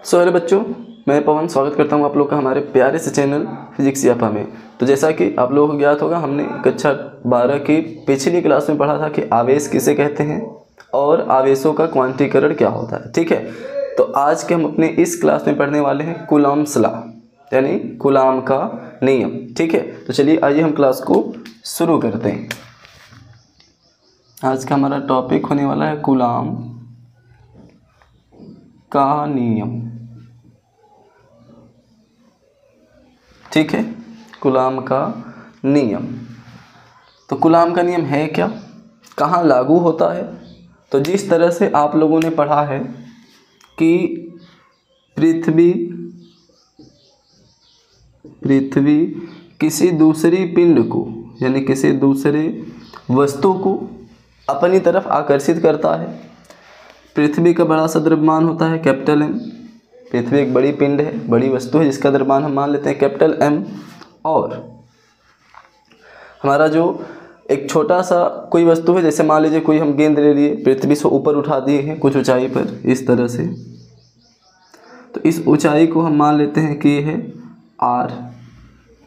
Hello बच्चों, मैं पवन स्वागत करता हूं आप लोग का हमारे प्यारे से चैनल फिजिक्स यापा में। तो जैसा कि आप लोगों को ज्ञात होगा, हमने कक्षा 12 की पिछली क्लास में पढ़ा था कि आवेश किसे कहते हैं और आवेशों का क्वांटीकरण क्या होता है। ठीक है, तो आज के हम अपने इस क्लास में पढ़ने वाले हैं कूलॉम्स लॉ, यानी कूलाम का नियम। ठीक है, तो चलिए आइए हम क्लास को शुरू करते हैं। आज का हमारा टॉपिक होने वाला है कूलाम का नियम। ठीक है, कूलाम का नियम। तो कूलाम का नियम है क्या, कहाँ लागू होता है? तो जिस तरह से आप लोगों ने पढ़ा है कि पृथ्वी किसी दूसरी पिंड को यानी किसी दूसरे वस्तु को अपनी तरफ आकर्षित करता है। पृथ्वी का बड़ा सा द्रव्यमान होता है कैपिटल M। पृथ्वी एक बड़ी पिंड है, बड़ी वस्तु है, जिसका द्रव्यमान हम मान लेते हैं कैपिटल M। और हमारा जो एक छोटा सा कोई वस्तु है, जैसे मान लीजिए कोई हम गेंद ले लिए, पृथ्वी से ऊपर उठा दिए हैं कुछ ऊंचाई पर इस तरह से, तो इस ऊंचाई को हम मान लेते हैं कि ये है R।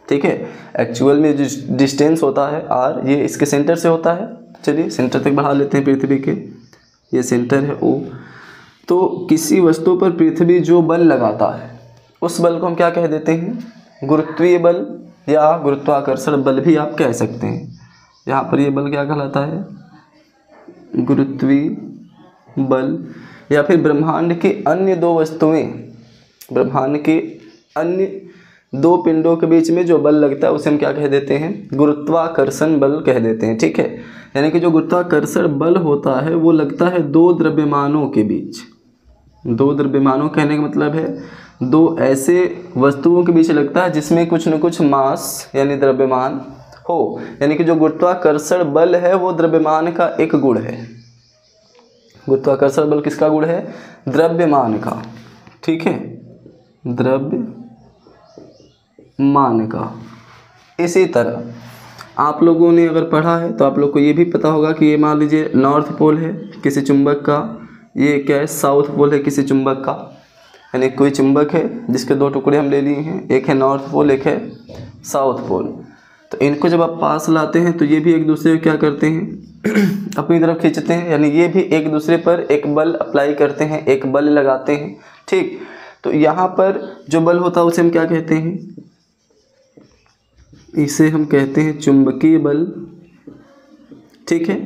ठीक है, एक्चुअल में जो डिस्टेंस होता है R, ये इसके सेंटर से होता है। चलिए सेंटर तक बढ़ा लेते हैं पृथ्वी के, ये सेंटर है O। तो किसी वस्तु पर पृथ्वी जो बल लगाता है उस बल को हम क्या कह देते हैं? गुरुत्वीय बल या गुरुत्वाकर्षण बल भी आप कह सकते हैं। यहाँ पर ये बल क्या कहलाता है? गुरुत्वीय बल। या फिर ब्रह्मांड के अन्य दो वस्तुएं, ब्रह्मांड के अन्य दो पिंडों के बीच में जो बल लगता है उसे हम क्या कह देते हैं? गुरुत्वाकर्षण बल कह देते हैं। ठीक है, यानी कि जो गुरुत्वाकर्षण बल होता है वो लगता है दो द्रव्यमानों के बीच। दो द्रव्यमानों कहने का मतलब है दो ऐसे वस्तुओं के बीच लगता है जिसमें कुछ न कुछ मास यानी द्रव्यमान हो। यानी कि जो गुरुत्वाकर्षण बल है वो द्रव्यमान का एक गुण है। गुरुत्वाकर्षण बल किसका गुण है? द्रव्यमान का। ठीक है, द्रव्यमान का। इसी तरह आप लोगों ने अगर पढ़ा है तो आप लोग को ये भी पता होगा कि ये मान लीजिए नॉर्थ पोल है किसी चुंबक का, ये क्या है? साउथ पोल है किसी चुंबक का। यानी कोई चुंबक है जिसके दो टुकड़े हम ले लिए हैं, एक है नॉर्थ पोल, एक है साउथ पोल। तो इनको जब आप पास लाते हैं तो ये भी एक दूसरे को क्या करते हैं? अपनी तरफ खींचते हैं, यानी ये भी एक दूसरे पर एक बल अप्लाई करते हैं, एक बल लगाते हैं। ठीक, तो यहाँ पर जो बल होता है उसे हम क्या कहते हैं? इसे हम कहते हैं चुंबकीय बल। ठीक है,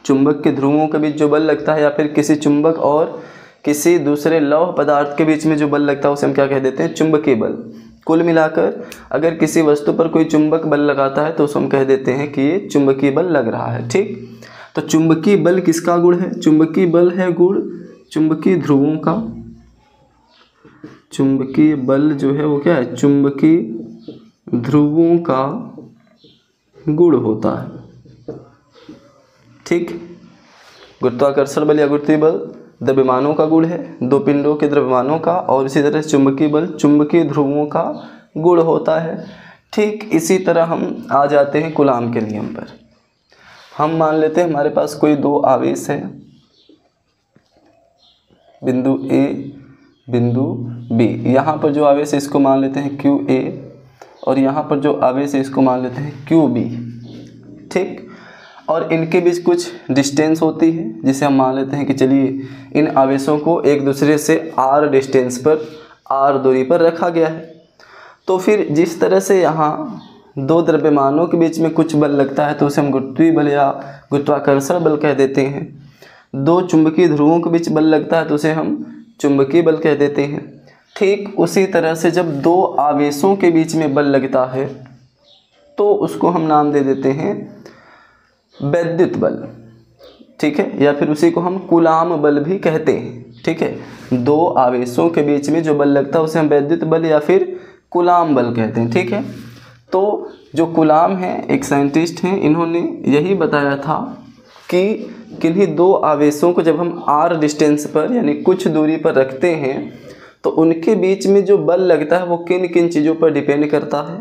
चुंबक के ध्रुवों के बीच जो बल लगता है या फिर किसी चुंबक और किसी दूसरे लौह पदार्थ के बीच में जो बल लगता है उसे हम क्या कह देते हैं? चुंबकीय बल। कुल मिलाकर अगर किसी वस्तु पर कोई चुंबक बल लगाता है तो उसे हम कह देते हैं कि ये चुंबकीय बल लग रहा है। ठीक, तो चुंबकीय बल किसका गुण है? चुंबकीय बल है गुण चुंबकीय ध्रुवों का। चुंबकीय बल जो है वो क्या है? चुंबकीय ध्रुवों का गुण होता है। ठीक, गुरुत्वाकर्षण बल या गुरुत्वीय बल द्रव्यमानों का गुण है, दो पिंडों के द्रव्यमानों का, और इसी तरह चुंबकीय बल चुंबकीय ध्रुवों का गुण होता है। ठीक, इसी तरह हम आ जाते हैं कूलाम के नियम पर। हम मान लेते हैं हमारे पास कोई दो आवेश है, बिंदु A बिंदु B। यहाँ पर जो आवेश है इसको मान लेते हैं QA और यहाँ पर जो आवेश है इसको मान लेते हैं QB। ठीक, और इनके बीच कुछ डिस्टेंस होती है जिसे हम मान लेते हैं कि चलिए इन आवेशों को एक दूसरे से R डिस्टेंस पर, R दूरी पर रखा गया है। तो फिर जिस तरह से यहाँ दो द्रव्यमानों के बीच में कुछ बल लगता है तो उसे हम गुरुत्वीय बल या गुरुत्वाकर्षण बल कह देते हैं। दो चुंबकीय ध्रुवों के बीच बल लगता है तो उसे हम चुंबकीय बल कह देते हैं। ठीक उसी तरह से जब दो आवेशों के बीच में बल लगता है तो उसको हम नाम दे देते हैं वैद्युत बल। ठीक है, या फिर उसी को हम कूलाम बल भी कहते हैं। ठीक है, दो आवेशों के बीच में जो बल लगता है उसे हम वैद्युत बल या फिर कूलाम बल कहते हैं। ठीक है, तो जो कूलाम है एक साइंटिस्ट हैं, इन्होंने यही बताया था कि किन्हीं दो आवेशों को जब हम R डिस्टेंस पर यानी कुछ दूरी पर रखते हैं तो उनके बीच में जो बल लगता है वो किन किन चीज़ों पर डिपेंड करता है,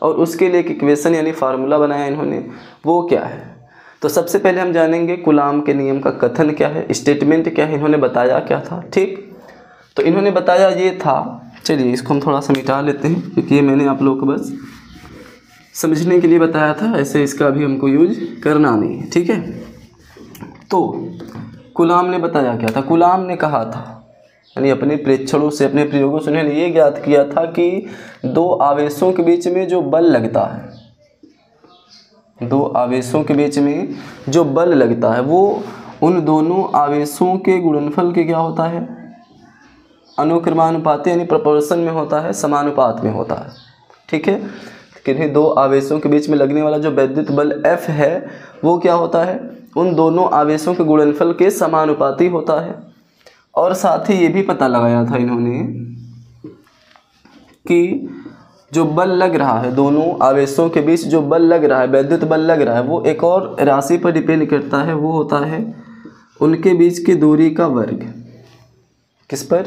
और उसके लिए एक इक्वेशन यानी फार्मूला बनाया इन्होंने। वो क्या है? तो सबसे पहले हम जानेंगे कूलाम के नियम का कथन क्या है, स्टेटमेंट क्या है, इन्होंने बताया क्या था। ठीक, तो इन्होंने बताया ये था। चलिए इसको हम थोड़ा सा मिटा लेते हैं, क्योंकि ये मैंने आप लोगों को बस समझने के लिए बताया था, ऐसे इसका भी हमको यूज करना नहीं है, ठीक है। तो कूलाम ने बताया क्या था, कूलाम ने कहा था, यानी अपने प्रेक्षणों से, अपने प्रयोगों से उन्होंने ये ज्ञात किया था कि दो आवेशों के बीच में जो बल लगता है, दो आवेशों के बीच में जो बल लगता है वो उन दोनों आवेशों के गुणनफल के क्या होता है, अनुक्रमानुपाती यानी प्रोपोर्शन में होता है, समानुपात में होता है, ठीक है। किन्हीं दो आवेशों के बीच में लगने वाला जो वैद्युत बल F है वो क्या होता है, उन दोनों आवेशों के गुणनफल के समानुपाती होता है। और साथ ही ये भी पता लगाया था इन्होंने कि जो बल लग रहा है, दोनों आवेशों के बीच जो बल लग रहा है, वैद्युत बल लग रहा है, वो एक और राशि पर डिपेंड करता है, वो होता है उनके बीच की दूरी का वर्ग। किस पर,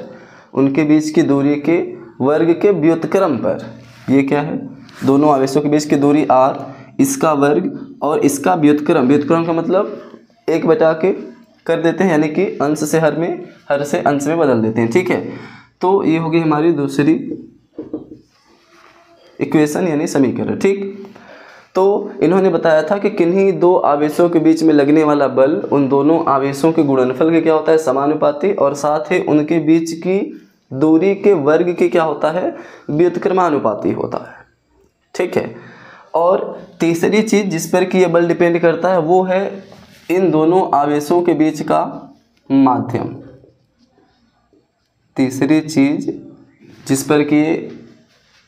उनके बीच की दूरी के वर्ग के व्युत्क्रम पर। ये क्या है, दोनों आवेशों के बीच की दूरी r, इसका वर्ग और इसका व्युत्क्रम। व्युत्क्रम का मतलब 1 बटा के कर देते हैं, यानी कि अंश से हर में, हर से अंश में बदल देते हैं, ठीक है। तो ये होगी हमारी दूसरी इक्वेशन यानी समीकरण, ठीक। तो इन्होंने बताया था कि किन्हीं दो आवेशों के बीच में लगने वाला बल उन दोनों आवेशों के गुणनफल के क्या होता है, समानुपाती, और साथ ही उनके बीच की दूरी के वर्ग के क्या होता है, व्युत्क्रमानुपाती होता है, ठीक है। और तीसरी चीज़ जिस पर कि ये बल डिपेंड करता है वो है इन दोनों आवेशों के बीच का माध्यम। तीसरी चीज़ जिस पर कि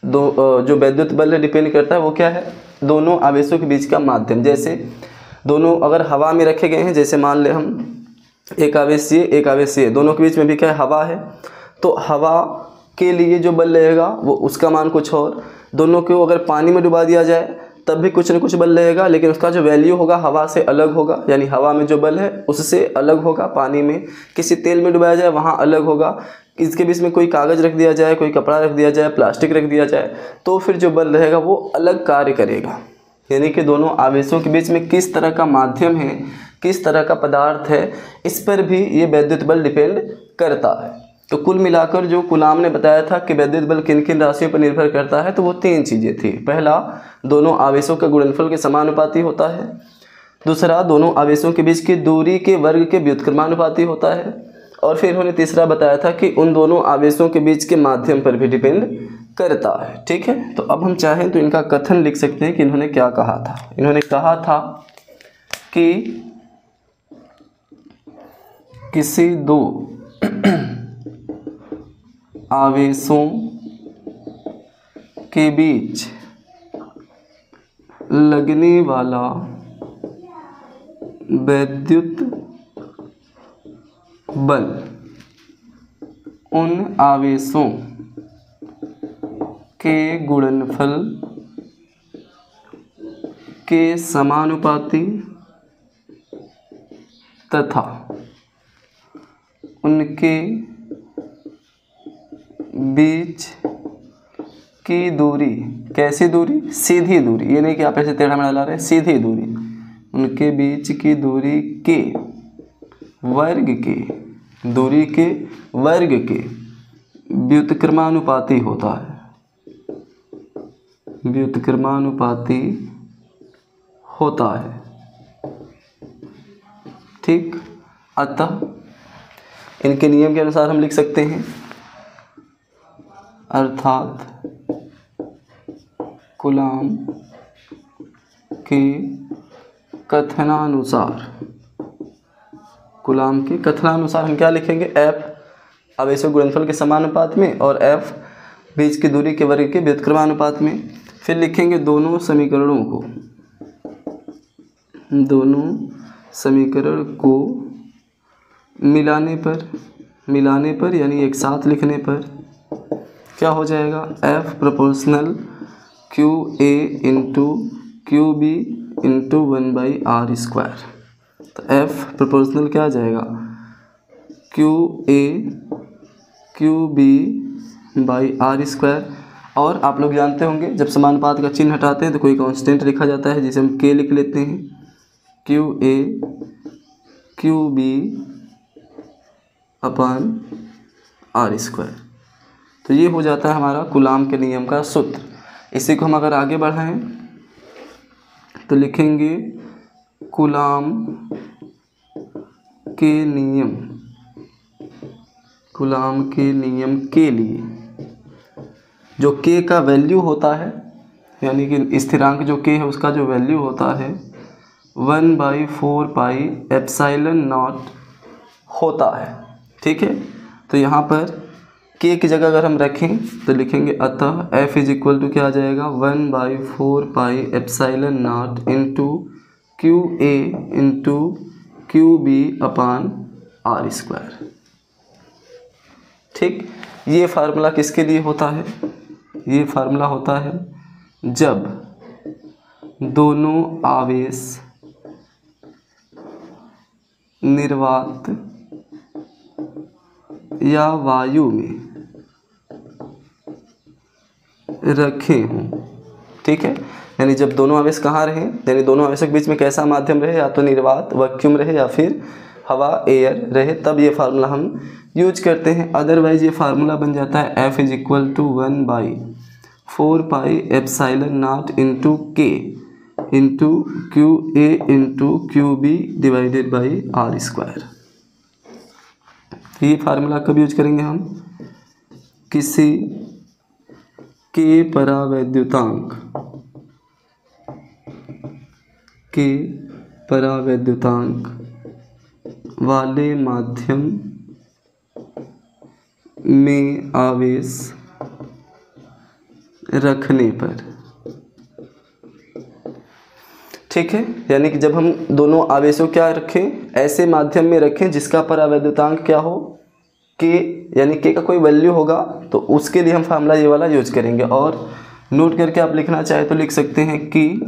जो वैद्युत बल डिपेंड करता है वो क्या है, दोनों आवेशों के बीच का माध्यम। जैसे दोनों अगर हवा में रखे गए हैं, जैसे मान ले हम एक आवेश ये, एक आवेश ये, दोनों के बीच में भी क्या है, हवा है, तो हवा के लिए जो बल लगेगा वो उसका मान कुछ और, दोनों को अगर पानी में डुबा दिया जाए तब भी कुछ न कुछ बल लगेगा, लेकिन उसका जो वैल्यू होगा हवा से अलग होगा, यानी हवा में जो बल है उससे अलग होगा, पानी में किसी तेल में डुबाया जाए वहाँ अलग होगा, इसके बीच में कोई कागज़ रख दिया जाए, कोई कपड़ा रख दिया जाए, प्लास्टिक रख दिया जाए, तो फिर जो बल रहेगा वो अलग कार्य करेगा। यानी कि दोनों आवेशों के बीच में किस तरह का माध्यम है, किस तरह का पदार्थ है, इस पर भी ये वैद्युत बल डिपेंड करता है। तो कुल मिलाकर जो कूलाम ने बताया था कि वैद्युत बल किन किन राशियों पर निर्भर करता है, तो वो 3 चीज़ें थी। पहला, दोनों आवेशों का गुणनफल के समानुपाती होता है। दूसरा, दोनों आवेशों के बीच की दूरी के वर्ग के व्युत्क्रमानुपाती होता है। और फिर उन्होंने तीसरा बताया था कि उन दोनों आवेशों के बीच के माध्यम पर भी डिपेंड करता है, ठीक है। तो अब हम चाहें तो इनका कथन लिख सकते हैं कि इन्होंने क्या कहा था। इन्होंने कहा था कि किसी दो आवेशों के बीच लगने वाला वैद्युत बल उन आवेशों के गुणनफल के समानुपाती तथा उनके बीच की दूरी, कैसी दूरी, सीधी दूरी, ये नहीं कि आप ऐसे टेढ़ा मेढ़ा ला रहे हैं, सीधी दूरी, उनके बीच की दूरी के वर्ग के, दूरी के वर्ग के व्युत्क्रमानुपाती होता है, व्युत्क्रमानुपाती होता है, ठीक। अतः इनके नियम के अनुसार हम लिख सकते हैं, अर्थात कूलाम के कथनानुसार, कूलाम के कथनानुसार हम क्या लिखेंगे, F आवेशों गुणनफल के समानुपात में और F बीच की दूरी के वर्ग के व्युत्क्रमानुपात में। फिर लिखेंगे दोनों समीकरणों को, दोनों समीकरण को मिलाने पर यानी एक साथ लिखने पर क्या हो जाएगा, F proportional QA into QB into 1/r²। तो F प्रोपोर्शनल क्या आ जाएगा, QA QB/r²। और आप लोग जानते होंगे जब समानुपात का चिन्ह हटाते हैं तो कोई कांस्टेंट लिखा जाता है, जिसे हम K लिख लेते हैं, QA QB/r²। Are square. तो ये हो जाता है हमारा कूलाम के नियम का सूत्र। इसी को हम अगर आगे बढ़ाएं तो लिखेंगे कूलाम के नियम, कूलाम के नियम के लिए जो k का वैल्यू होता है, यानी कि स्थिरांक जो k है उसका जो वैल्यू होता है 1/4 पाई एप्सिलॉन नॉट होता है। ठीक है, तो यहाँ पर k की जगह अगर हम रखें तो लिखेंगे अतः f इज इक्वल टू क्या आ जाएगा 1/4 pi epsilon not into QA into QB upon R square. ठीक, ये फार्मूला किसके लिए होता है? ये फार्मूला होता है जब दोनों आवेश निर्वात या वायु में रखे हों। ठीक है, यानी जब दोनों आवेश कहाँ रहें, यानी दोनों आवेशों के बीच में कैसा माध्यम रहे, या तो निर्वात वैक्यूम रहे या फिर हवा एयर रहे, तब ये फार्मूला हम यूज करते हैं। अदरवाइज ये फार्मूला बन जाता है F is equal to 1/4 pi epsilon not into K into QA into QB divided by R square. ये फार्मूला कब यूज करेंगे हम? किसी के परावैद्युतांक वाले माध्यम में आवेश रखने पर। ठीक है, यानी कि जब हम दोनों आवेशों क्या रखें, ऐसे माध्यम में रखें जिसका परावैद्युतांक क्या हो, के, यानी के का कोई वैल्यू होगा, तो उसके लिए हम फार्मूला ये वाला यूज करेंगे। और नोट करके आप लिखना चाहे तो लिख सकते हैं कि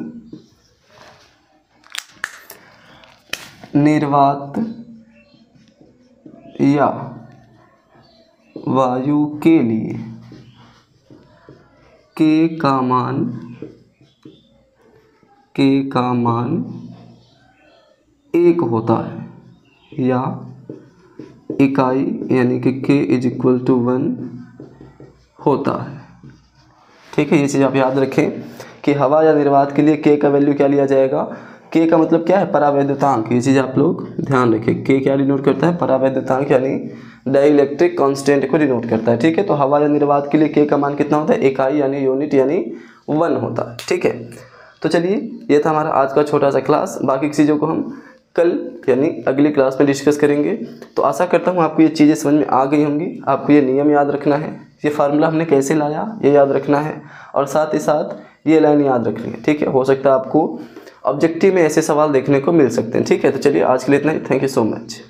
निर्वात या वायु के लिए के का मान 1 होता है, या इकाई यानी कि k इज इक्वल टू 1 होता है। ठीक है, ये चीज़ आप याद रखें कि हवा या निर्वात के लिए k का वैल्यू क्या लिया जाएगा। k का मतलब क्या है? परावैद्युतांक। ये चीज़ आप लोग ध्यान रखें। k क्या डिनोट करता है? परावैद्युतांक, यानी डाइलेक्ट्रिक कांस्टेंट को डिनोट करता है। ठीक है, तो हवा या निर्वात के लिए k का मान कितना होता है? इकाई यानी यूनिट यानी 1 होता है। ठीक है, तो चलिए ये था हमारा आज का छोटा सा क्लास। बाकी चीज़ों को हम कल यानी अगली क्लास में डिस्कस करेंगे। तो आशा करता हूँ आपको ये चीज़ें समझ में आ गई होंगी। आपको ये नियम याद रखना है, ये फार्मूला हमने कैसे लाया ये याद रखना है, और साथ ही साथ ये लाइन याद रखनी है। ठीक है, हो सकता है आपको ऑब्जेक्टिव में ऐसे सवाल देखने को मिल सकते हैं। ठीक है, तो चलिए आज के लिए इतना ही। Thank you so much.